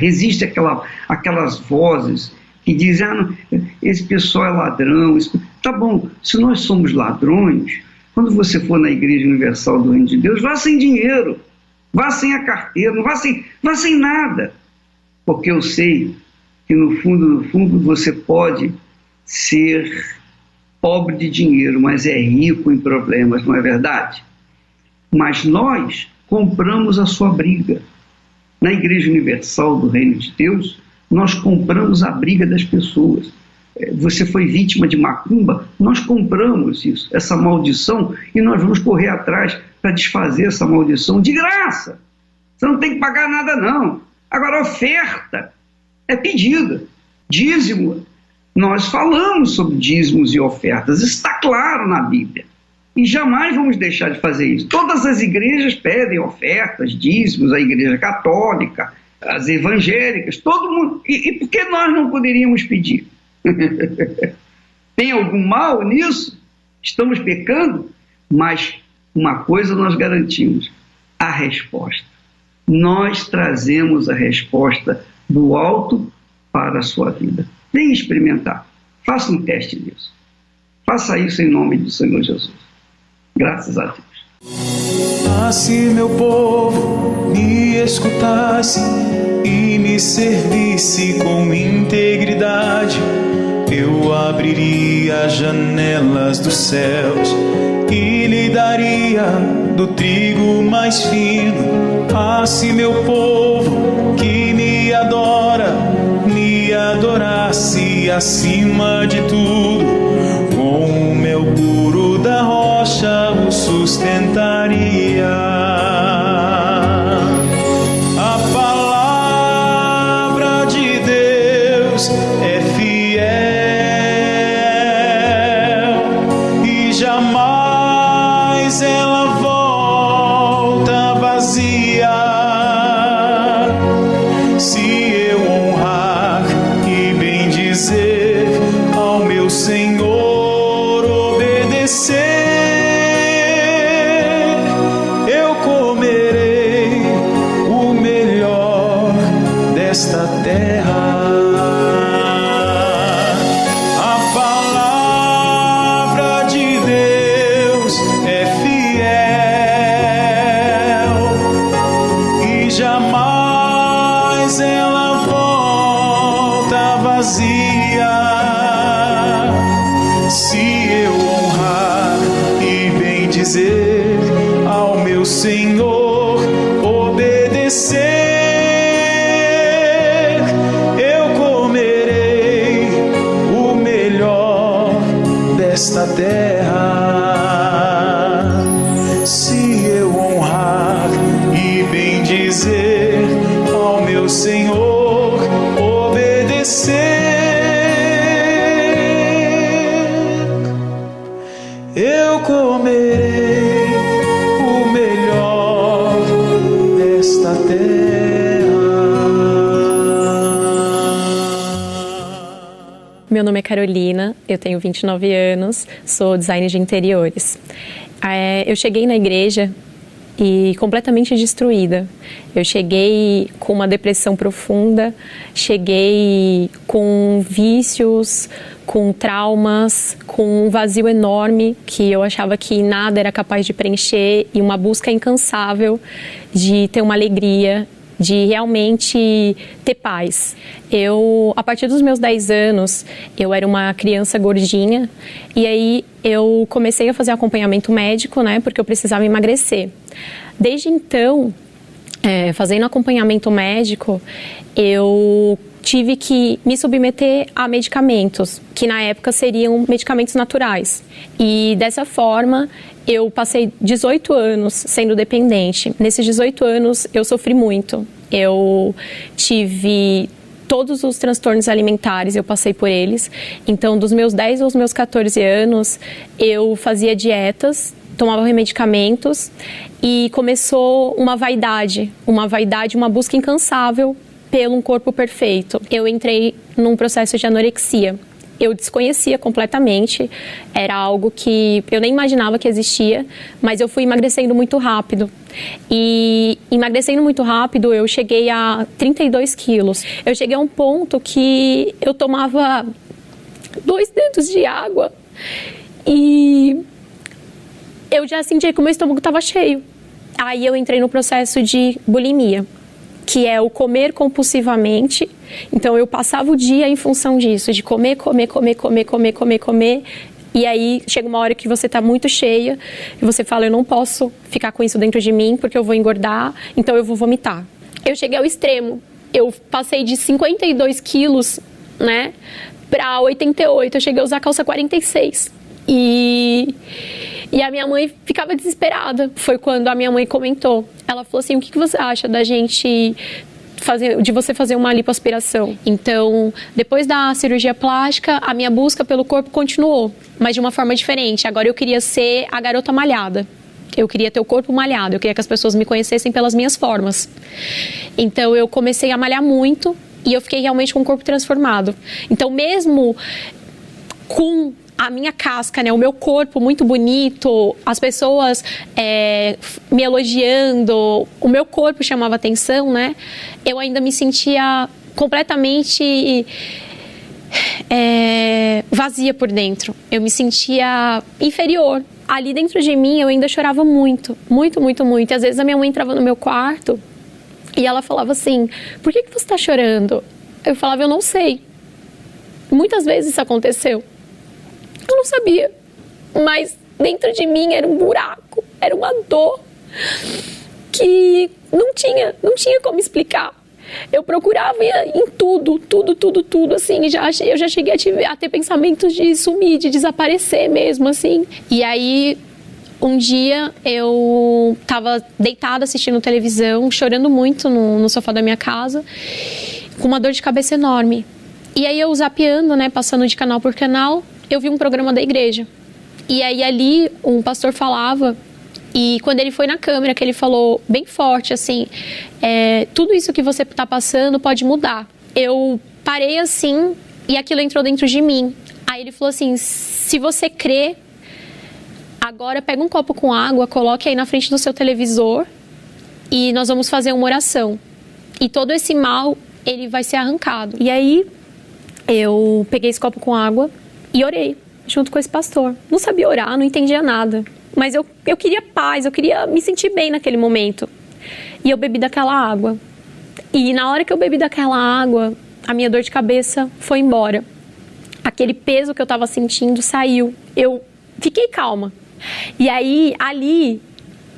aquelas vozes que dizem, esse pessoal é ladrão. Tá bom, se nós somos ladrões, quando você for na Igreja Universal do Reino de Deus, vá sem dinheiro, vá sem a carteira, não vá sem nada. Porque eu sei que no fundo você pode ser pobre de dinheiro, mas é rico em problemas, não é verdade? Mas nós compramos a sua briga. Na Igreja Universal do Reino de Deus, nós compramos a briga das pessoas. você foi vítima de macumba, nós compramos isso, essa maldição, e nós vamos correr atrás para desfazer essa maldição de graça. Você não tem que pagar nada, não. Agora, oferta é pedida. Dízimo, nós falamos sobre dízimos e ofertas, está claro na Bíblia. E jamais vamos deixar de fazer isso. Todas as igrejas pedem ofertas, dízimos, a igreja católica, as evangélicas, todo mundo. E por que nós não poderíamos pedir? Tem algum mal nisso? Estamos pecando? Mas uma coisa nós garantimos: a resposta. Nós trazemos a resposta do alto para a sua vida. Venha experimentar. Faça um teste disso. Faça isso em nome do Senhor Jesus. Graças a Deus. Ah, se meu povo me escutasse e me servisse com integridade, eu abriria as janelas dos céus e lhe daria do trigo mais fino. Ah, se meu povo que me adora me adorasse acima de tudo, com o mel puro da rocha o sustentaria. A palavra de Deus é fiel e jamais ela volta vazia. Se eu honrar e bendizer ao meu Senhor, obedecer, eu comerei o melhor desta terra. A palavra de Deus é fiel e jamais ela volta vazia. Se eu honrar e bendizer ao meu Senhor, obedecer, eu comerei o melhor desta terra. Se eu honrar e bendizer ao meu Senhor, obedecer, eu comerei o melhor desta terra. Meu nome é Carolina, eu tenho 29 anos, sou designer de interiores. Eu cheguei na igreja e completamente destruída. Eu cheguei com uma depressão profunda, cheguei com vícios, com traumas, com um vazio enorme que eu achava que nada era capaz de preencher, e uma busca incansável de ter uma alegria, de realmente ter paz. A partir dos meus 10 anos, eu era uma criança gordinha, e aí eu comecei a fazer acompanhamento médico, né, porque eu precisava emagrecer. Desde então, fazendo acompanhamento médico, eu tive que me submeter a medicamentos, que na época seriam medicamentos naturais. E dessa forma, eu passei 18 anos sendo dependente. Nesses 18 anos, eu sofri muito. Eu tive todos os transtornos alimentares, eu passei por eles. Então, dos meus 10 aos meus 14 anos, eu fazia dietas, tomava medicamentos, e começou uma vaidade, uma busca incansável pelo um corpo perfeito. Eu entrei num processo de anorexia. Eu desconhecia completamente, era algo que eu nem imaginava que existia, mas eu fui emagrecendo muito rápido. E emagrecendo muito rápido, eu cheguei a 32 quilos. Eu cheguei a um ponto que eu tomava 2 dedos de água e eu já sentia que o meu estômago estava cheio. Aí eu entrei no processo de bulimia, que é o comer compulsivamente. Então eu passava o dia em função disso, de comer. E aí chega uma hora que você está muito cheia e você fala: eu não posso ficar com isso dentro de mim porque eu vou engordar, então eu vou vomitar. Eu cheguei ao extremo. Eu passei de 52 quilos, né, para 88, eu cheguei a usar calça 46. E a minha mãe ficava desesperada. Foi quando a minha mãe comentou. Ela falou assim, o que você acha de você fazer uma lipoaspiração? Então, depois da cirurgia plástica, a minha busca pelo corpo continuou, mas de uma forma diferente. Agora eu queria ser a garota malhada. Eu queria ter o corpo malhado, eu queria que as pessoas me conhecessem pelas minhas formas. Então eu comecei a malhar muito e eu fiquei realmente com o corpo transformado. Então mesmo com a minha casca, né, o meu corpo muito bonito, as pessoas me elogiando, o meu corpo chamava atenção, né? Eu ainda me sentia completamente vazia por dentro. Eu me sentia inferior. Ali dentro de mim eu ainda chorava muito, muito, muito, muito. E às vezes a minha mãe entrava no meu quarto e ela falava assim, por que você está chorando? Eu falava, eu não sei. Muitas vezes isso aconteceu. Eu não sabia, mas dentro de mim era um buraco, era uma dor que não tinha como explicar. Eu procurava em tudo, assim, eu já cheguei a ter pensamentos de sumir, de desaparecer mesmo, assim. E aí, um dia, eu tava deitada assistindo televisão, chorando muito no sofá da minha casa, com uma dor de cabeça enorme. E aí, eu zapeando, né, passando de canal por canal, eu vi um programa da igreja. E aí, ali, um pastor falava... E quando ele foi na câmera, que ele falou bem forte, assim, tudo isso que você está passando pode mudar. Eu parei assim e aquilo entrou dentro de mim. Aí ele falou assim, se você crê, agora pega um copo com água, coloque aí na frente do seu televisor e nós vamos fazer uma oração. E todo esse mal, ele vai ser arrancado. E aí eu peguei esse copo com água e orei junto com esse pastor. Não sabia orar, não entendia nada. Mas eu queria paz, eu queria me sentir bem naquele momento. E eu bebi daquela água. E na hora que eu bebi daquela água, a minha dor de cabeça foi embora. Aquele peso que eu estava sentindo saiu. Eu fiquei calma. E aí, ali,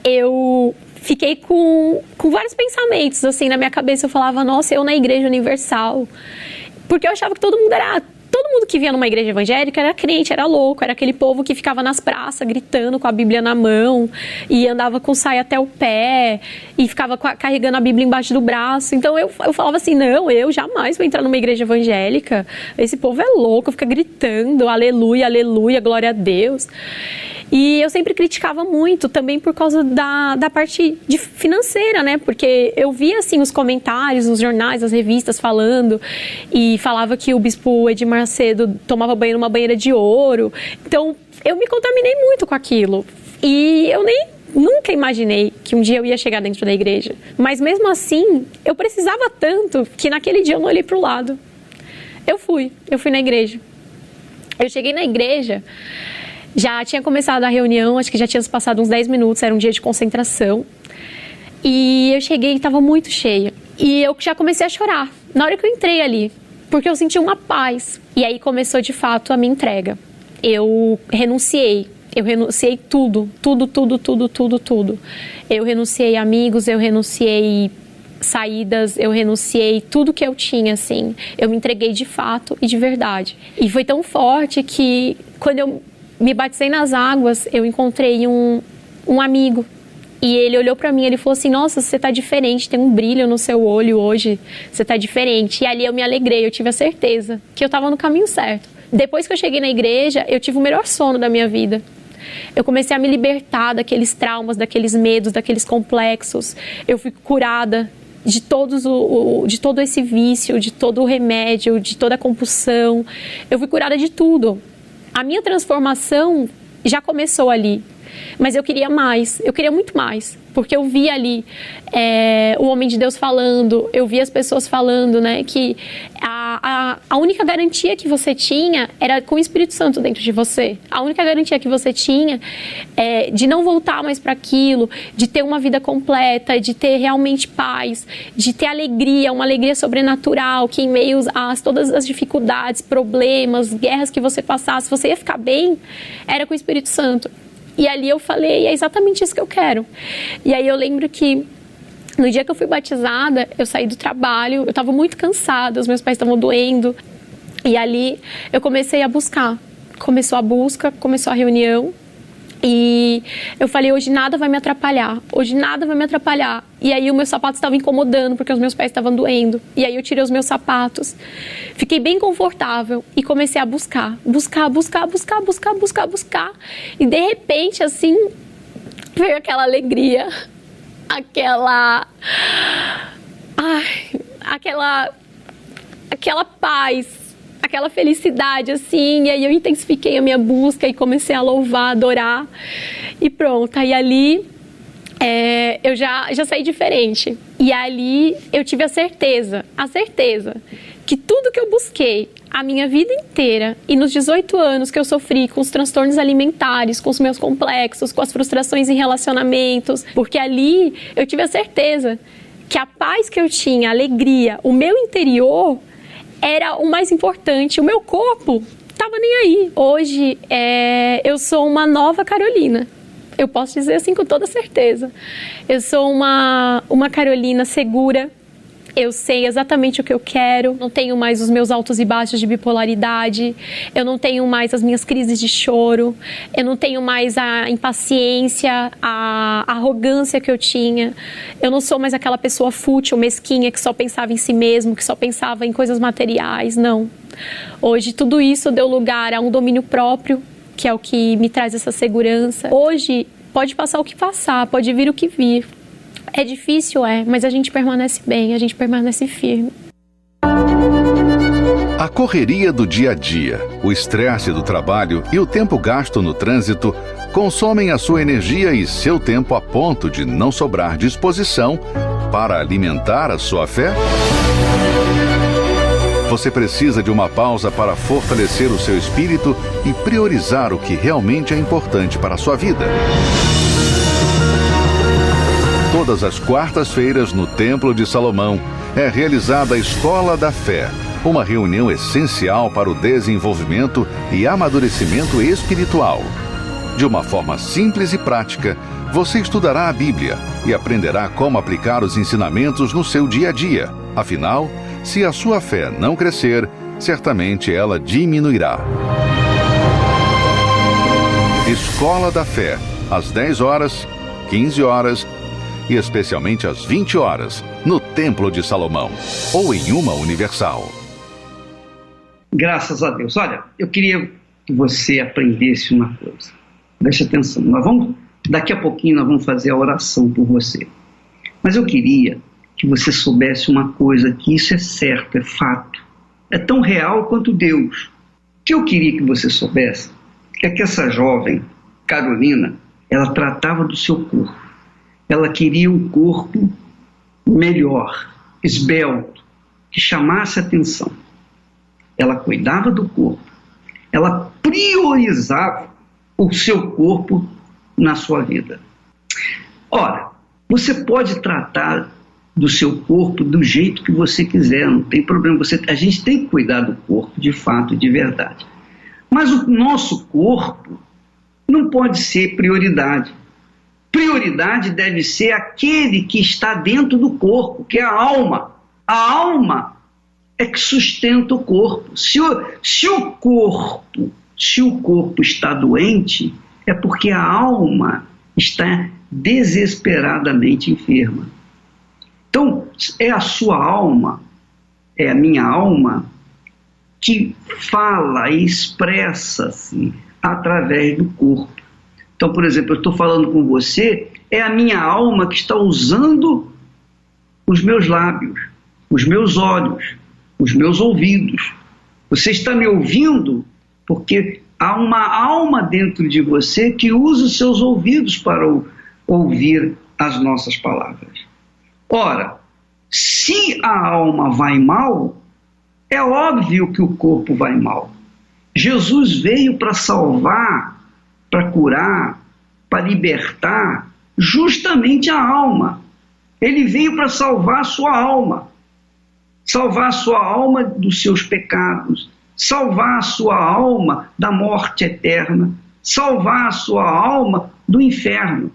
eu fiquei com vários pensamentos, assim, na minha cabeça. Eu falava, nossa, eu na Igreja Universal. Porque eu achava que todo mundo que via numa igreja evangélica era crente, era louco, era aquele povo que ficava nas praças gritando com a Bíblia na mão e andava com saia até o pé e ficava carregando a Bíblia embaixo do braço. Então eu falava assim, não, eu jamais vou entrar numa igreja evangélica, esse povo é louco, fica gritando, aleluia, aleluia, glória a Deus. E eu sempre criticava muito, também por causa da parte financeira, né? Porque eu via, assim, os comentários nos jornais, nas revistas falando, e falava que o bispo Edir Macedo tomava banho numa banheira de ouro. Então, eu me contaminei muito com aquilo. E eu nunca imaginei que um dia eu ia chegar dentro da igreja. Mas mesmo assim, eu precisava tanto que naquele dia eu não olhei para o lado. Eu fui na igreja. Eu cheguei na igreja... Já tinha começado a reunião, acho que já tinha passado uns 10 minutos, era um dia de concentração. E eu cheguei e estava muito cheia. E eu já comecei a chorar, na hora que eu entrei ali, porque eu senti uma paz. E aí começou, de fato, a minha entrega. Eu renunciei tudo. Eu renunciei amigos, eu renunciei saídas, eu renunciei tudo que eu tinha, assim. Eu me entreguei de fato e de verdade. E foi tão forte que, quando eu me batizei nas águas, eu encontrei um amigo. E ele olhou pra mim, ele falou assim, nossa, você tá diferente, tem um brilho no seu olho hoje, você tá diferente. E ali eu me alegrei, eu tive a certeza que eu tava no caminho certo. Depois que eu cheguei na igreja, eu tive o melhor sono da minha vida. Eu comecei a me libertar daqueles traumas, daqueles medos, daqueles complexos. Eu fui curada de todo esse vício, de todo o remédio, de toda a compulsão. Eu fui curada de tudo. A minha transformação já começou ali, mas eu queria mais, eu queria muito mais, porque eu via ali o homem de Deus falando, eu via as pessoas falando, né, que a única garantia que você tinha era com o Espírito Santo dentro de você. A única garantia que você tinha de não voltar mais para aquilo, de ter uma vida completa, de ter realmente paz, de ter alegria, uma alegria sobrenatural, que em meio a todas as dificuldades, problemas, guerras que você passasse, você ia ficar bem, era com o Espírito Santo. E ali eu falei, é exatamente isso que eu quero. E aí eu lembro que no dia que eu fui batizada, eu saí do trabalho, eu estava muito cansada, os meus pais estavam doendo. E ali eu comecei a buscar. Começou a busca, começou a reunião. E eu falei, hoje nada vai me atrapalhar, hoje nada vai me atrapalhar. E aí o meu sapato estava incomodando, porque os meus pés estavam doendo. E aí eu tirei os meus sapatos, fiquei bem confortável e comecei a buscar. E de repente, assim, veio aquela alegria, aquela paz, aquela felicidade, assim, e aí eu intensifiquei a minha busca e comecei a louvar, adorar, e pronto. Aí ali eu já saí diferente. E ali eu tive a certeza que tudo que eu busquei a minha vida inteira e nos 18 anos que eu sofri com os transtornos alimentares, com os meus complexos, com as frustrações em relacionamentos, porque ali eu tive a certeza que a paz que eu tinha, a alegria, o meu interior era o mais importante, o meu corpo estava nem aí. Hoje eu sou uma nova Carolina, eu posso dizer assim com toda certeza. Eu sou uma Carolina segura, eu sei exatamente o que eu quero, não tenho mais os meus altos e baixos de bipolaridade, eu não tenho mais as minhas crises de choro, eu não tenho mais a impaciência, a arrogância que eu tinha, eu não sou mais aquela pessoa fútil, mesquinha, que só pensava em si mesmo, que só pensava em coisas materiais, não. Hoje tudo isso deu lugar a um domínio próprio, que é o que me traz essa segurança. Hoje pode passar o que passar, pode vir o que vir. É difícil, mas a gente permanece bem, a gente permanece firme. A correria do dia a dia, o estresse do trabalho e o tempo gasto no trânsito consomem a sua energia e seu tempo a ponto de não sobrar disposição para alimentar a sua fé? Você precisa de uma pausa para fortalecer o seu espírito e priorizar o que realmente é importante para a sua vida. Todas as quartas-feiras, no Templo de Salomão, é realizada a Escola da Fé, uma reunião essencial para o desenvolvimento e amadurecimento espiritual. De uma forma simples e prática, você estudará a Bíblia e aprenderá como aplicar os ensinamentos no seu dia a dia. Afinal, se a sua fé não crescer, certamente ela diminuirá. Escola da Fé, às 10 horas, 15 horas e especialmente às 20 horas, no Templo de Salomão, ou em uma Universal. Graças a Deus. Olha, eu queria que você aprendesse uma coisa. Preste atenção. Daqui a pouquinho nós vamos fazer a oração por você. Mas eu queria que você soubesse uma coisa, que isso é certo, é fato. É tão real quanto Deus. O que eu queria que você soubesse é que essa jovem, Carolina, ela tratava do seu corpo. Ela queria um corpo melhor, esbelto, que chamasse atenção. Ela cuidava do corpo. Ela priorizava o seu corpo na sua vida. Ora, você pode tratar do seu corpo do jeito que você quiser, não tem problema. A gente tem que cuidar do corpo, de fato, de verdade. Mas o nosso corpo não pode ser prioridade. Prioridade deve ser aquele que está dentro do corpo, que é a alma. A alma é que sustenta o corpo. Se o corpo está doente, é porque a alma está desesperadamente enferma. Então, é a sua alma, é a minha alma, que fala e expressa-se através do corpo. Então, por exemplo, eu estou falando com você, é a minha alma que está usando os meus lábios, os meus olhos, os meus ouvidos. Você está me ouvindo porque há uma alma dentro de você que usa os seus ouvidos para ouvir as nossas palavras. Ora, se a alma vai mal, é óbvio que o corpo vai mal. Jesus veio para salvar, para curar, para libertar justamente a alma. Ele veio para salvar a sua alma dos seus pecados, salvar a sua alma da morte eterna, salvar a sua alma do inferno.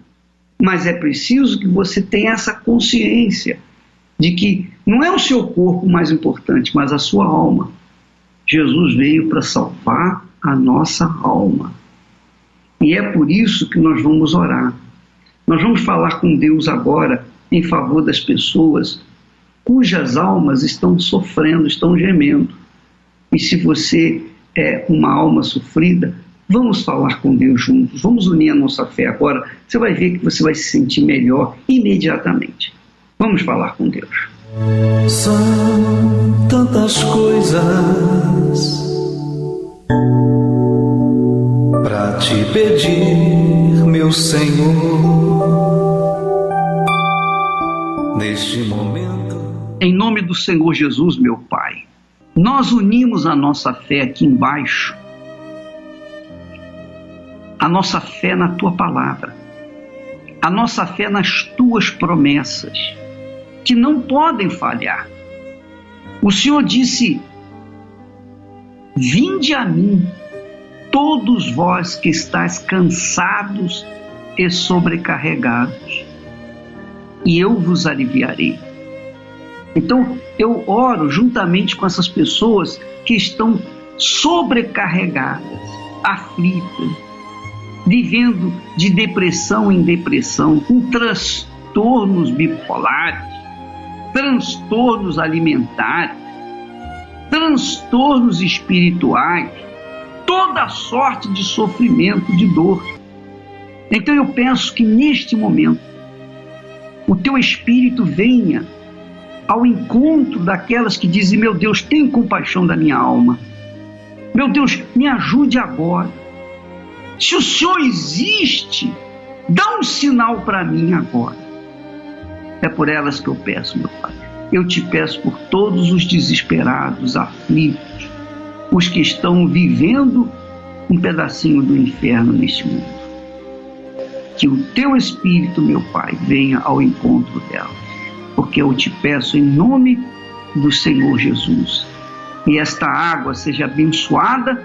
Mas é preciso que você tenha essa consciência de que não é o seu corpo mais importante, mas a sua alma. Jesus veio para salvar a nossa alma. E é por isso que nós vamos orar. Nós vamos falar com Deus agora em favor das pessoas cujas almas estão sofrendo, estão gemendo. E se você é uma alma sofrida, vamos falar com Deus juntos, vamos unir a nossa fé agora. Você vai ver que você vai se sentir melhor imediatamente. Vamos falar com Deus. São tantas coisas pra te pedir, meu Senhor, neste momento. Em nome do Senhor Jesus, meu Pai, nós unimos a nossa fé aqui embaixo, a nossa fé na Tua Palavra, a nossa fé nas Tuas promessas, que não podem falhar. O Senhor disse: vinde a mim, todos vós que estáis cansados e sobrecarregados, e eu vos aliviarei. Então, eu oro juntamente com essas pessoas que estão sobrecarregadas, aflitas, vivendo de depressão em depressão, com transtornos bipolares, transtornos alimentares, transtornos espirituais, toda sorte de sofrimento, de dor. Então eu peço que neste momento o Teu Espírito venha ao encontro daquelas que dizem: meu Deus, tem compaixão da minha alma. Meu Deus, me ajude agora. Se o Senhor existe, dá um sinal para mim agora. É por elas que eu peço, meu Pai. Eu te peço por todos os desesperados, aflitos, os que estão vivendo um pedacinho do inferno neste mundo. Que o Teu Espírito, meu Pai, venha ao encontro delas, porque eu te peço em nome do Senhor Jesus. E esta água seja abençoada,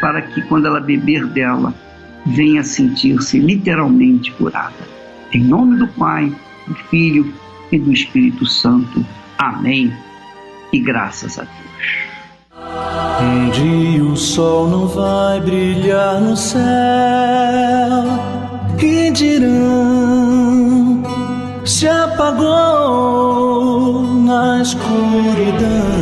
para que quando ela beber dela, venha sentir-se literalmente curada. Em nome do Pai, do Filho e do Espírito Santo. Amém. E graças a Deus. Um dia o sol não vai brilhar no céu, e dirão: se apagou na escuridão.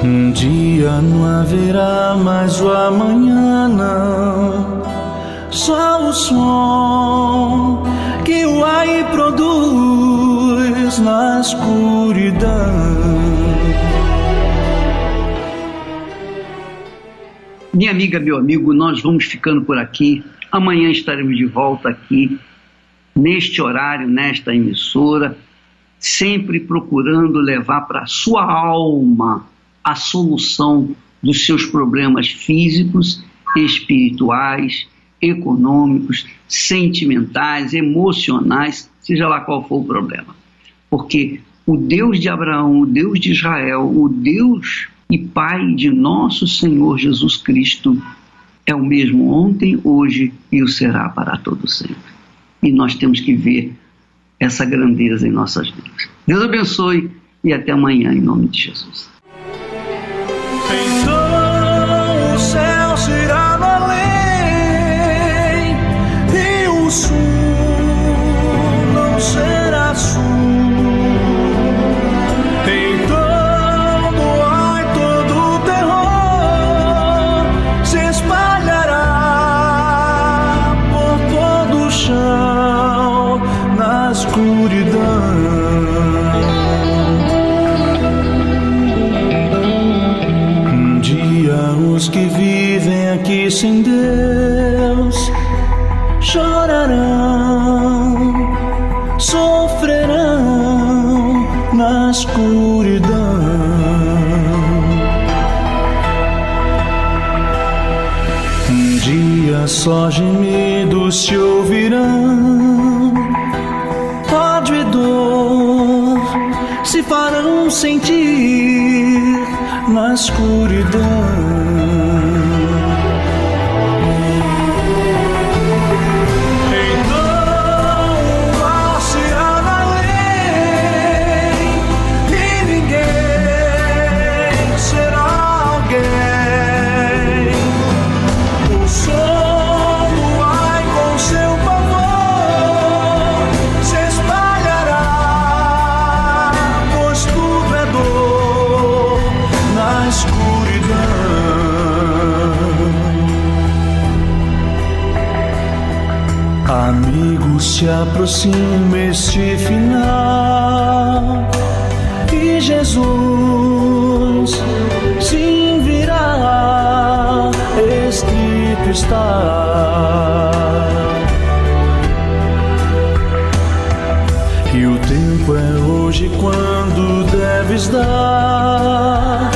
Um dia não haverá mais o amanhã, não, só o som que o ar produz na escuridão. Minha amiga, meu amigo, nós vamos ficando por aqui. Amanhã estaremos de volta aqui, neste horário, nesta emissora, sempre procurando levar para a sua alma a solução dos seus problemas físicos, espirituais, econômicos, sentimentais, emocionais, seja lá qual for o problema. Porque o Deus de Abraão, o Deus de Israel, o Deus e Pai de nosso Senhor Jesus Cristo é o mesmo ontem, hoje e o será para todo sempre. E nós temos que ver essa grandeza em nossas vidas. Deus abençoe e até amanhã, em nome de Jesus. Então o céu será no além, e o sul não será sul. Então do ar todo terror se espalhará por todo o chão na escuridão. Os que vivem aqui sem Deus chorarão, sofrerão na escuridão. Um dia só gemidos se ouvirão, ódio e dor se farão sentir na escuridão. Então o mar será além, se aproxima este final e Jesus sim virá, escrito está. E o tempo é hoje quando deves dar